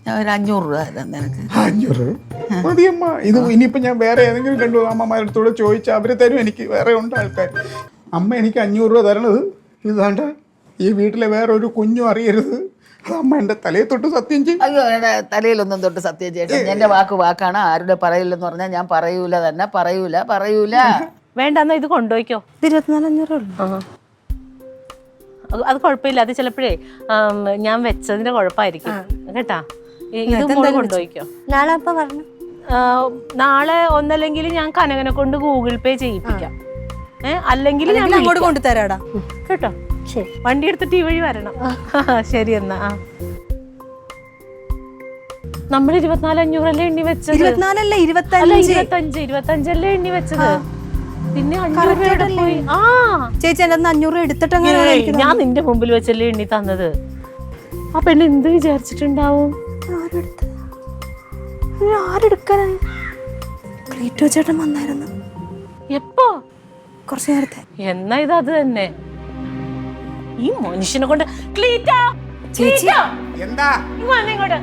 ഞാൻ ഒരു 500 രൂപ തരാം നിനക്ക്. 500 മതിയമ്മ. ഇത് ഇനിയിപ്പോൾ ഞാൻ വേറെ ഏതെങ്കിലും 2 അമ്മമാരടുത്തോടെ ചോദിച്ചാൽ അവർ തരും. എനിക്ക് വേറെ ഉണ്ട് ആൾക്കാർ. അമ്മ എനിക്ക് 500 രൂപ തരണത് ഇതാണ്ട് ഈ വീട്ടിലെ വേറെ ഒരു കുഞ്ഞും അറിയരുത്. അത് അമ്മ എൻ്റെ തലയിൽ തൊട്ട് സത്യം ചെയ്യും. അയ്യോ എന്റെ തലയിലൊന്നും തൊട്ട് സത്യം ചെയ്യട്ടെ. എന്റെ വാക്കാണ്. ആരുടെ പറയില്ലെന്ന് പറഞ്ഞാൽ ഞാൻ പറയൂല തന്നെ. പറയൂല. വേണ്ട, എന്നാ ഇത് കൊണ്ടുപോയിക്കോ. 24,500 അത് കുഴപ്പമില്ല. അത് ചിലപ്പോഴേ ഞാൻ വെച്ചതിന്റെ കുഴപ്പമായിരിക്കും കേട്ടാ. ഇത് മോള് കൊണ്ടുപോയിക്കോ. നാളെ അപ്പ പറഞ്ഞു. നാളെ ഒന്നല്ലെങ്കിൽ ഞാൻ കനകനെ കൊണ്ട് ഗൂഗിൾ പേ ചെയ്യിപ്പിക്കാം. അല്ലെങ്കിൽ ഞാൻ അങ്ങോട്ട് കൊണ്ടുതരാടാ കേട്ടോ. വണ്ടി എടുത്തിട്ട് ഈ വഴി വരണം. ശരി എന്നാ. നമ്മൾ 24,500 അല്ലേ എണ്ണി വെച്ചത്? 24 25 അല്ലേ എണ്ണി വെച്ചത്? പിന്നെ 500 രൂപ പോയി. ചേച്ചി എന്റെ 500 എടുത്തിട്ട് ഞാൻ നിന്റെ മുമ്പിൽ വെച്ചല്ലേ എണ്ണി തന്നത്. ആ പെണ്ണ് എന്ത് വിചാരിച്ചിട്ടുണ്ടാവും? ആരെടുക്കാനായി? ക്ലീറ്റോ ചേട്ടൻ വന്നായിരുന്നു. എപ്പോ? കുറച്ചു നേരത്തെ. എന്നാ ഇത് അത് തന്നെ. ഈ മനുഷ്യനെ കൊണ്ട് ചേച്ചി എന്താ ഇങ്ങോട്ട്.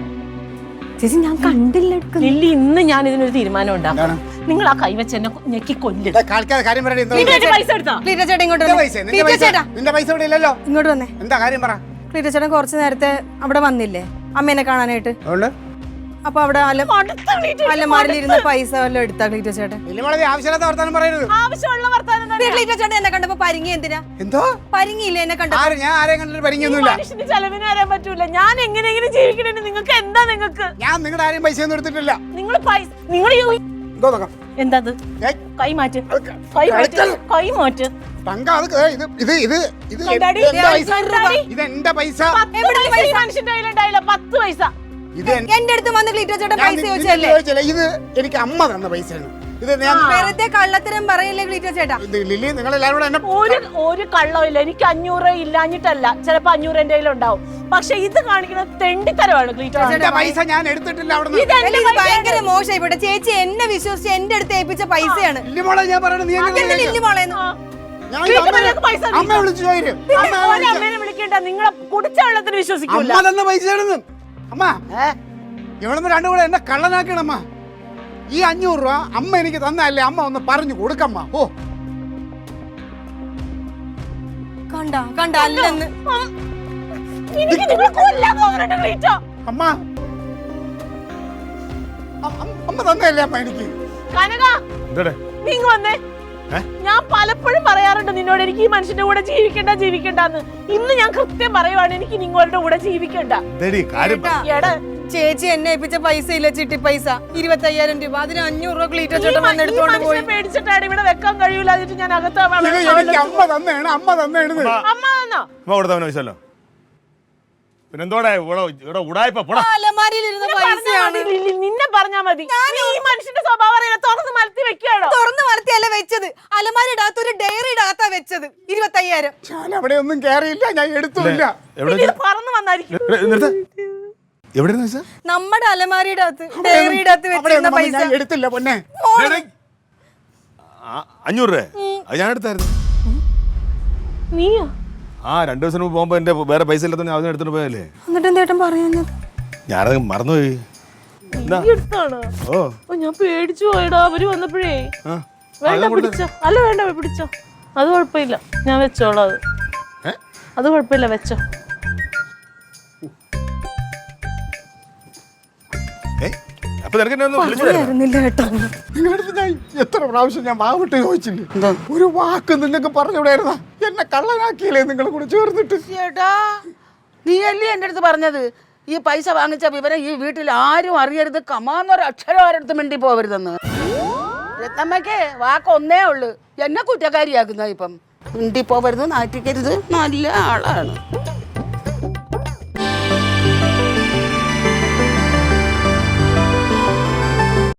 ചേച്ചി ഞാൻ കണ്ടില്ല. ലില്ലി, ഇന്ന് ഞാൻ ഇതിനൊരു തീരുമാനം ഉണ്ടാക്കാം. നിങ്ങൾ ആ കൈവച്ച് എന്നെ ഞെക്കി കൊല്ലും. പൈസ എടുത്താ ക്ലീറ്റോ ചേട്ടൻ ഇങ്ങോട്ട് നിന്റെ പൈസ ഇവിടെ ഇല്ലല്ലോ. ഇങ്ങോട്ട് വന്നേ. എന്താ കാര്യം പറ. ക്ലീറ്റോ ചേട്ടൻ കുറച്ചു നേരത്തെ അവിടെ വന്നില്ലേ അമ്മേനെ കാണാനായിട്ട്? അപ്പൊ അവിടെ അലമാരിലിരുന്ന പൈസ വല്ലതും എടുത്താ ക്ലീറ്റോ ചേട്ടൻ? ആവശ്യമില്ലാത്ത വർത്താനം പറയരുത്. ആവശ്യമുള്ള വർത്താനം. ക്ലീറ്റോ ചേട്ടൻ എന്നെ കണ്ടപ്പോ പരിങ്ങി എന്തിനാ? എന്തോ പരിങ്ങിയില്ലേ എന്നെ കണ്ടപ്പോ? ഞാൻ ആരെയും കണ്ടിട്ട് പരിങ്ങൊന്നുമില്ല. മനുഷ്യന് ചെലവിന് വരാൻ പറ്റൂല. ഞാൻ എങ്ങനെയെങ്കിലും ജീവിക്കണേന്ന് നിങ്ങൾക്ക് എന്താ? നിങ്ങൾക്ക് ഞാൻ നിങ്ങളുടെ ആരെയും പൈസ ഒന്നും എടുത്തിട്ടില്ല. നിങ്ങൾ എന്താ കൈ മാറ്റ്. ഇതെന്റെ പൈസ. മനുഷ്യന്റെ കയ്യിലുണ്ടായില്ല 10 പൈസ. എന്റെ അടുത്ത് വന്ന് ക്ലീറ്റോ ചേട്ടൻ പൈസ ചോദിച്ചല്ലേ? ഇത് എനിക്ക് അമ്മ തന്ന പൈസയാണ്. ഇത് വെറുതെ കള്ളത്തരം പറയല്ലേ ക്ലീറ്റോ ചേട്ടാ? ലില്ലി, നിങ്ങൾ എല്ലാവരും ഒരു കള്ളമില്ല. എനിക്ക് 500 ഇല്ലാഞ്ഞിട്ടല്ല. ചിലപ്പോ 500 എന്റെ കയ്യിലുണ്ടാവും. പക്ഷെ ഇത് കാണിക്കുന്ന തെണ്ടിത്തരമാണ് ക്ലീറ്റോ ചേട്ടാ. പൈസ ഞാൻ എടുത്തിട്ടില്ല. ഭയങ്കര മോശമായി ഇവിടെ. ചേച്ചി എന്നെ വിശ്വസിച്ച് എന്റെ അടുത്ത് ഏൽപ്പിച്ച പൈസയാണ്. അമ്മ വിളിച്ചു ചോദിക്കും. അമ്മേനെ വിളിക്കണ്ട. നിങ്ങളെ കുടിച്ച വെള്ളത്തിന് വിശ്വസിക്കൂല. അമ്മ തന്ന പൈസയാണെന്ന്. അമ്മ ഇവിടുന്ന് രണ്ടും കൂടെ എന്നെ കള്ളനാക്കണമ്മ. ഈ 500 രൂപ അമ്മ എനിക്ക് തന്നല്ലേ. അമ്മ ഒന്ന് പറഞ്ഞു കൊടുക്കമ്മ. ഓ കണ്ട അല്ലെന്ന് അമ്മ അമ്മ തന്നല്ലേ അമ്മ എനിക്ക്. കനക, നീങ്ങ വന്നേ. ഞാൻ പലപ്പോഴും പറയാറുണ്ട് നിന്നോട് എനിക്ക് ഈ മനുഷ്യന്റെ കൂടെ ജീവിക്കണ്ടെന്ന്. ഇന്ന് ഞാൻ കൃത്യം പറയുവാണ്, എനിക്ക് നിങ്ങളുടെ കൂടെ ജീവിക്കണ്ട. ചേച്ചി എന്നെ ഏൽപ്പിച്ച പൈസ ഇല്ല, ചിട്ടി പൈസ 25,000 രൂപ. അതിന് 500 രൂപ ക്ലീറ്റോ ചേട്ടൻ വന്നെടുത്തോണ്ട് പോയി. പേടിച്ചിട്ടാണ് ഇവിടെ വെക്കാൻ കഴിയൂല. ഞാൻ അകത്ത് അമ്മ തന്നേണ്. അമ്മ തന്നോ? നിന്നെ പറഞ്ഞാ മതി. ഈ മനുഷ്യന്റെ സ്വഭാവം തുറന്ന് മലത്തി വെക്കുകയാണോ? തുറന്ന് മലത്തിയല്ല വെച്ചത്. അലമാരിയുടെ അകത്ത് ഒരു ഡയറിയുടെ അകത്താ വെച്ചത്. 25,000. ഞാൻ അവിടെ ഒന്നും കേറിയില്ല. ഞാൻ എടുത്തില്ല. പറന്ന് വന്നായിരിക്കും. നമ്മുടെ അലമാരിയുടെ അകത്ത് ഡയറിയുടെ അകത്ത് വെച്ചിരുന്ന പൈസ എടുത്തില്ല പൊന്നെ. 500 രൂപ ഞാൻ എടുത്തായിരുന്നു. നീയോ? 2 ദിവസം മുമ്പ് പോകുമ്പോ എന്റെ വേറെ പൈസ ഇല്ലാത്ത അതിനെ എടുത്തിട്ട് പോയല്ലേ. എന്നിട്ട് എന്തേട്ടൻ പറഞ്ഞു? ഞാനത് മറന്നുപോയി. ഞാൻ പേടിച്ചു പോയടാ അവര് വന്നപ്പോഴേ. വേണ്ട പിടിച്ചോ. അല്ല വേണ്ട പിടിച്ചോ. അത് കുഴപ്പമില്ല, ഞാൻ വെച്ചോളാം. അത് കുഴപ്പമില്ല, വെച്ചോ. എത്ര പ്രാവശ്യം ഞാൻ വാവിട്ട് ചോദിച്ചില്ലേ? ഒരു വാക്ക് നിങ്ങൾക്ക് പറഞ്ഞുവിടായിരുന്ന? എന്നെ കള്ളനാക്കിയില്ലേ നിങ്ങൾ കൂടെ ചേർന്നിട്ട്? ചേട്ടാ, നീ അല്ലേ എന്റെ അടുത്ത് പറഞ്ഞത് ഈ പൈസ വാങ്ങിച്ച വിവരം ഈ വീട്ടിൽ ആരും അറിയരുത്, കമാന്നൊരു അക്ഷരം ആരടുത്ത് മിണ്ടി പോവരുതെന്ന്? രത്നമ്മയ്ക്ക് വാക്കൊന്നേ ഉള്ളു, എന്നെ കുറ്റക്കാരിയാക്കുന്ന. ഇപ്പം മിണ്ടി പോവരുത്, നാറ്റിക്കരുത്. നല്ല ആളാണ്.